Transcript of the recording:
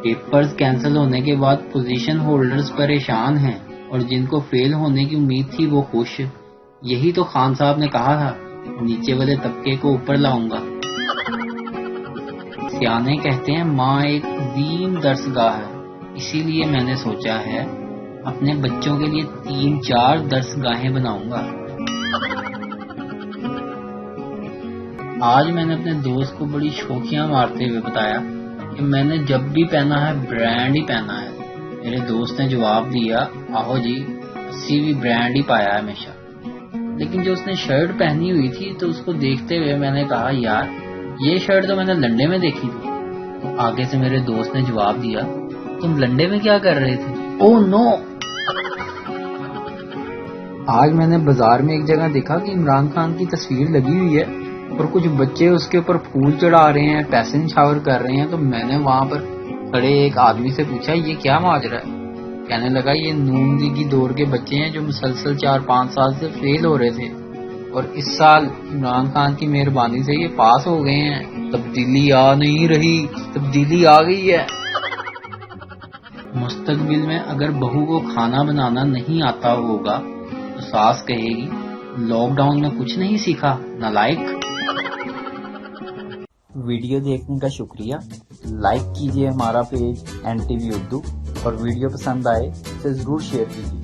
Papers cancel ہونے کے بعد پوزیشن ہولڈرز پریشان ہیں اور جن کو فیل ہونے کی امید تھی وہ خوش. یہی تو خان صاحب نے کہا تھا نیچے والے طبقے کو اوپر لاؤں گا. سیانے کہتے ہیں ماں ایک عظیم درسگاہ ہے، اسی لیے میں نے سوچا ہے اپنے بچوں کے لیے 3-4 درسگاہیں بناؤں گا. آج میں نے اپنے دوست کو بڑی شوخیاں مارتے ہوئے بتایا کہ میں نے جب بھی پہنا ہے برانڈ ہی پہنا ہے. میرے دوست نے جواب دیا آہو جی اسی بھی برانڈ ہی پایا ہے ہمیشہ. لیکن جو اس نے شرٹ پہنی ہوئی تھی تو اس کو دیکھتے ہوئے میں نے کہا یار یہ شرٹ تو میں نے لنڈے میں دیکھی تھی. تو آگے سے میرے دوست نے جواب دیا تم لنڈے میں کیا کر رہے تھے؟ اوہ نو. آج میں نے بازار میں ایک جگہ دیکھا کہ عمران خان کی تصویر لگی ہوئی ہے اور کچھ بچے اس کے اوپر پھول چڑھا رہے ہیں، پیسن شاور کر رہے ہیں. تو میں نے وہاں پر کھڑے ایک آدمی سے پوچھا یہ کیا ماجرا ہے؟ کہنے لگا یہ نون لیگی دور کے بچے ہیں جو مسلسل 4-5 سال سے فیل ہو رہے تھے اور اس سال عمران خان کی مہربانی سے یہ پاس ہو گئے ہیں. تبدیلی آ نہیں رہی، تبدیلی آ گئی ہے. مستقبل میں اگر بہو کو کھانا بنانا نہیں آتا ہوگا تو ساس کہے گی لاک ڈاؤن میں کچھ نہیں سیکھا نالائق. ویڈیو دیکھنے کا شکریہ. لائک کیجیے ہمارا پیج NTV اردو اور ویڈیو پسند آئے تو ضرور شیئر کیجیے.